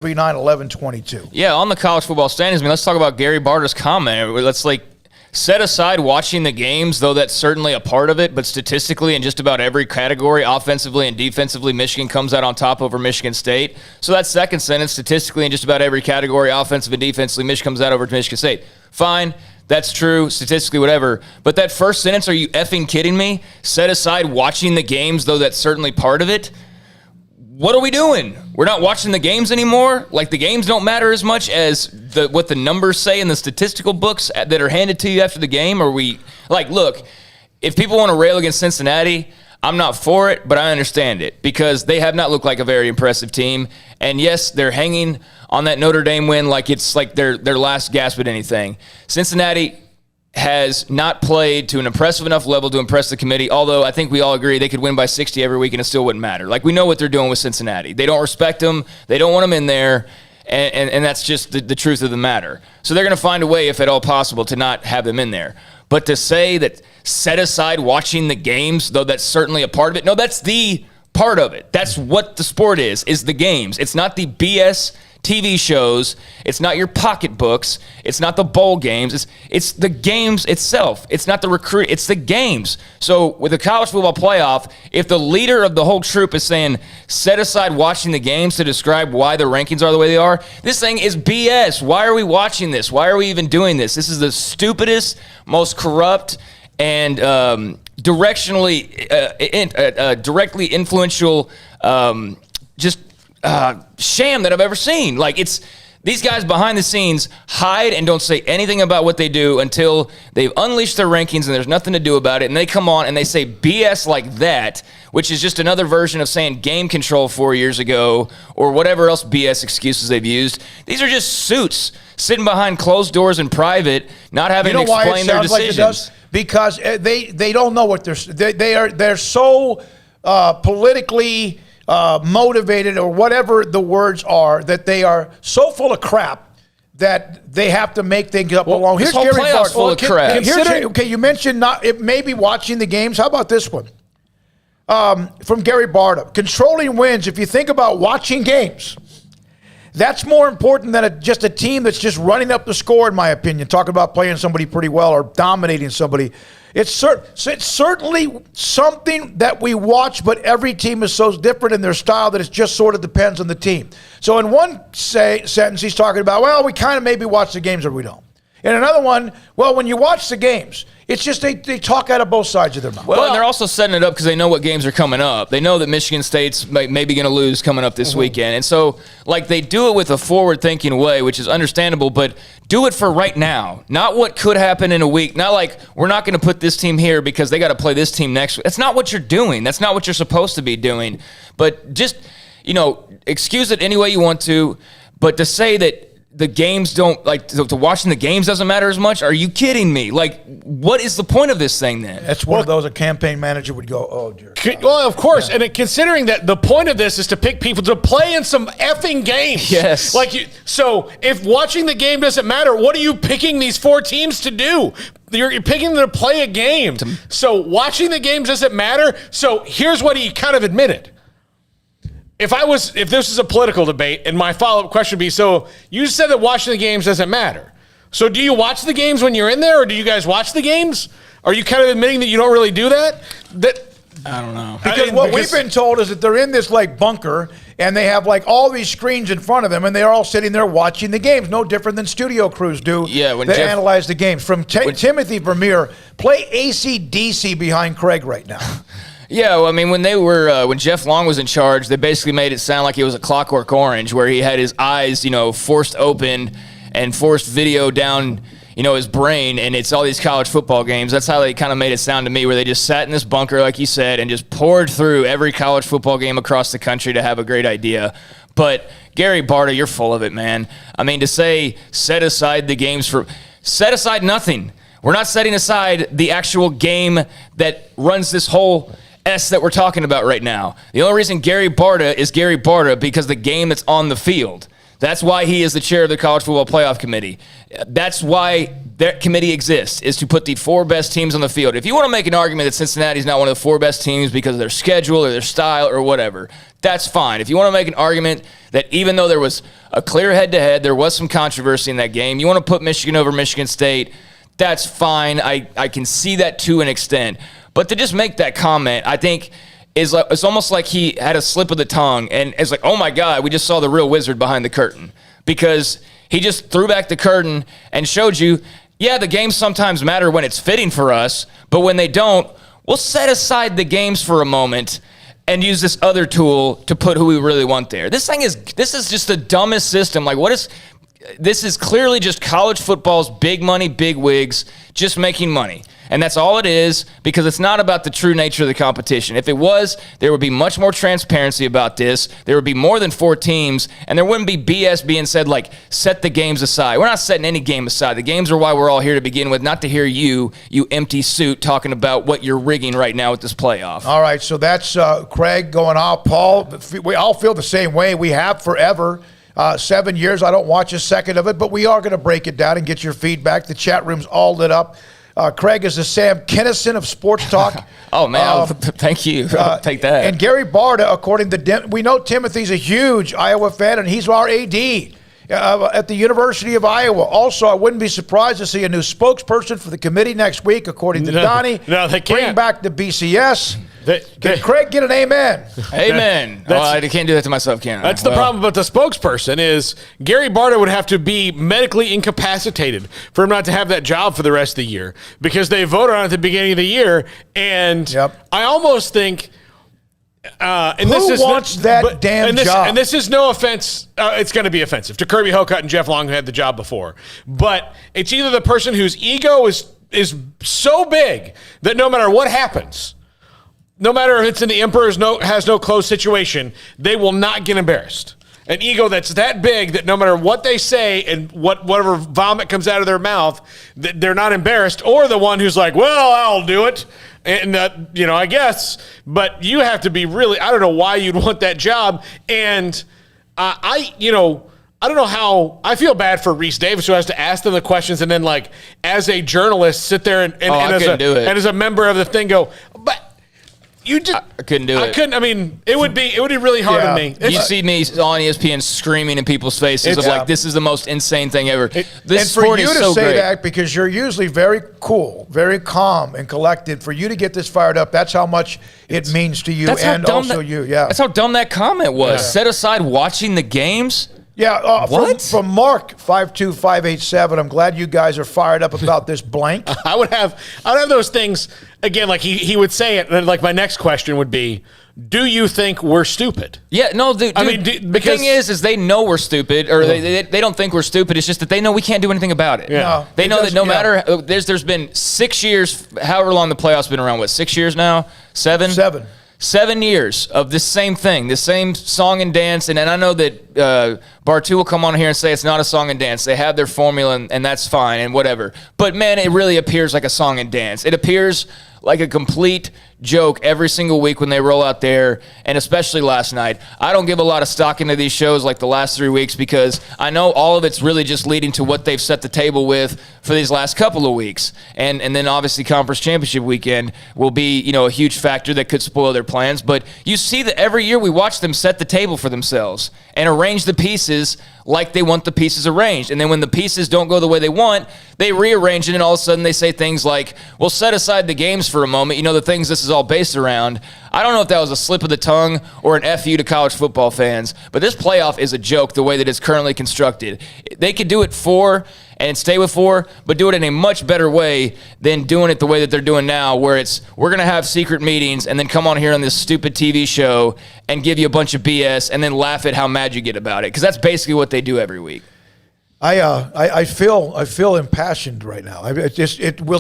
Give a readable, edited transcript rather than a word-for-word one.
39-11-22. Yeah, on the college football standings, let's talk about Gary Barta's comment. Let's set aside watching the games, though that's certainly a part of it, but statistically in just about every category, offensively and defensively, Michigan comes out on top over Michigan State. So that second sentence, statistically in just about every category, offensive and defensively, Michigan comes out over Michigan State. Fine, that's true, statistically, whatever. But that first sentence, are you effing kidding me? Set aside watching the games, though that's certainly part of it. What are we doing? We're not watching the games anymore? Like, the games don't matter as much as what the numbers say in the statistical books that are handed to you after the game? Or we, look, if people want to rail against Cincinnati, I'm not for it, but I understand it because they have not looked like a very impressive team. And yes, they're hanging on that Notre Dame win like it's like their last gasp at anything. Cincinnati has not played to an impressive enough level to impress the committee, although I think we all agree they could win by 60 every week and it still wouldn't matter. Like, we know what they're doing with Cincinnati. They don't respect them. They don't want them in there, and that's just the truth of the matter. So they're going to find a way, if at all possible, to not have them in there. But to say that set aside watching the games, though that's certainly a part of it, no, that's the part of it. That's what the sport is the games. It's not the BS TV shows. It's not your pocketbooks. It's not the bowl games. It's the games itself. It's not the recruit. It's the games. So with the college football playoff, if the leader of the whole troop is saying, set aside watching the games to describe why the rankings are the way they are, this thing is BS. Why are we watching this? Why are we even doing this? This is the stupidest, most corrupt, and directly influential sham that I've ever seen. Like, it's these guys behind the scenes hide and don't say anything about what they do until they've unleashed their rankings and there's nothing to do about it. And they come on and they say BS like that, which is just another version of saying game control 4 years ago or whatever else BS excuses they've used. These are just suits sitting behind closed doors in private, not having to explain their decisions. Like it does? Because they don't know what they're so politically motivated, or whatever the words are, that they are so full of crap that they have to make things up along. Here's Gary Barta full of crap. Okay, you mentioned maybe watching the games. How about this one? From Gary Barta. Controlling wins. If you think about watching games, that's more important than just a team that's just running up the score, in my opinion. Talking about playing somebody pretty well or dominating somebody. It's certainly something that we watch, but every team is so different in their style that it just sort of depends on the team. So in one sentence, he's talking about, well, we kind of maybe watch the games or we don't. In another one, well, when you watch the games, it's just they talk out of both sides of their mouth. Well, and they're also setting it up because they know what games are coming up. They know that Michigan State's maybe going to lose coming up this weekend. And so, they do it with a forward-thinking way, which is understandable, but do it for right now. Not what could happen in a week. Not like, we're not going to put this team here because they got to play this team next week. That's not what you're doing. That's not what you're supposed to be doing. But just, excuse it any way you want to, but to say that the games don't, to watching the games doesn't matter as much? Are you kidding me? What is the point of this thing then? That's one of those a campaign manager would go, oh, dear God. Well, of course. Yeah. And considering that the point of this is to pick people to play in some effing games. Yes. So if watching the game doesn't matter, what are you picking these four teams to do? You're picking them to play a game. So watching the games doesn't matter. So here's what he kind of admitted. If this is a political debate, and my follow-up question would be, so you said that watching the games doesn't matter. So do you watch the games when you're in there, or do you guys watch the games? Are you kind of admitting that you don't really do that? I don't know. Because we've been told is that they're in this bunker, and they have all these screens in front of them, and they're all sitting there watching the games, no different than studio crews do. Yeah, they analyze the games. From Timothy Vermeer, play AC/DC behind Craig right now. Yeah, well, when Jeff Long was in charge, they basically made it sound like it was a Clockwork Orange, where he had his eyes, forced open and forced video down, his brain, and it's all these college football games. That's how they kind of made it sound to me, where they just sat in this bunker, like you said, and just poured through every college football game across the country to have a great idea. But Gary Barta, you're full of it, man. To say set aside the games set aside nothing. We're not setting aside the actual game that runs this whole that we're talking about right now. The only reason Gary Barta is Gary Barta because the game that's on the field. That's why he is the chair of the College Football Playoff Committee. That's why that committee exists, is to put the four best teams on the field. If you want to make an argument that Cincinnati's not one of the four best teams because of their schedule or their style or whatever, that's fine. If you want to make an argument that even though there was a clear head-to-head, there was some controversy in that game, you want to put Michigan over Michigan State, that's fine. I can see that to an extent. But to just make that comment, I think it's almost like he had a slip of the tongue and it's like, oh my God, we just saw the real wizard behind the curtain. Because he just threw back the curtain and showed you, yeah, the games sometimes matter when it's fitting for us, but when they don't, we'll set aside the games for a moment and use this other tool to put who we really want there. This is just the dumbest system. Like, this is clearly just college football's big money, big wigs, just making money. And that's all it is, because it's not about the true nature of the competition. If it was, there would be much more transparency about this. There would be more than 4 teams, and there wouldn't be BS being said like, set the games aside. We're not setting any game aside. The games are why we're all here to begin with, not to hear you empty suit, talking about what you're rigging right now with this playoff. All right, so that's Craig going off. Paul, we all feel the same way. We have forever. 7 years, I don't watch a second of it, but we are going to break it down and get your feedback. The chat room's all lit up. Craig is the Sam Kinison of Sports Talk. Oh, man, thank you. I'll take that. And Gary Barta, according to we know Timothy's a huge Iowa fan, and he's our AD at the University of Iowa. Also, I wouldn't be surprised to see a new spokesperson for the committee next week, according to Donnie. No, they can't. Bring back the BCS. Can They- Craig get an amen? Amen. Well, I can't do that to myself, can I? That's the problem about the spokesperson is Gary Barta would have to be medically incapacitated for him not to have that job for the rest of the year, because they voted on it at the beginning of the year. And I almost think who wants that damn job? And this is no offense. It's going to be offensive to Kirby Hocutt and Jeff Long, who had the job before. But it's either the person whose ego is so big that no matter what happens, no matter if it's in the Emperor's has no clothes situation, they will not get embarrassed. An ego that's that big that no matter what they say and whatever vomit comes out of their mouth, they're not embarrassed. Or the one who's like, well, I'll do it. And, I guess. But you have to be really, I don't know why you'd want that job. And I don't know how, I feel bad for Reese Davis, who has to ask them the questions and then, like, as a journalist, sit there and as a member of the thing go, but I couldn't do it. I couldn't. I mean, it would be really hard on me. You see me on ESPN screaming in people's faces of like, this is the most insane thing ever. This and for sport you is to so say great. that, because you're usually very cool, very calm and collected, for you to get this fired up, that's how much it means to you and also you. Yeah, that's how dumb that comment was. Yeah. Set aside watching the games. Yeah, what? From Mark 52587. I'm glad you guys are fired up about this blank. I would have those things again. Like he would say it, and then like my next question would be, do you think we're stupid? Yeah, no, dude. I mean, the thing is they know we're stupid, or they don't think we're stupid. It's just that they know we can't do anything about it. Yeah. No, they know that no matter there's been 6 years, however long the playoffs been around. What, 6 years now? 7. 7 years of this same thing, this same song and dance. And I know that Bartu will come on here and say it's not a song and dance. They have their formula, and that's fine and whatever. But, man, it really appears like a song and dance. It appears like a complete joke every single week when they roll out there, and especially last night. I don't give a lot of stock into these shows like the last 3 weeks, because I know all of it's really just leading to what they've set the table with for these last couple of weeks. And then obviously conference championship weekend will be, a huge factor that could spoil their plans. But you see that every year we watch them set the table for themselves and arrange the pieces like they want the pieces arranged. And then when the pieces don't go the way they want, they rearrange it, and all of a sudden they say things like, well, set aside the games for a moment. The things this is all based around. I don't know if that was a slip of the tongue or an FU to college football fans, but this playoff is a joke the way that it's currently constructed. They could do it 4 and stay with 4, but do it in a much better way than doing it the way that they're doing now, where we're going to have secret meetings and then come on here on this stupid TV show and give you a bunch of BS and then laugh at how mad you get about it, because that's basically what they do every week. I feel impassioned right now. It will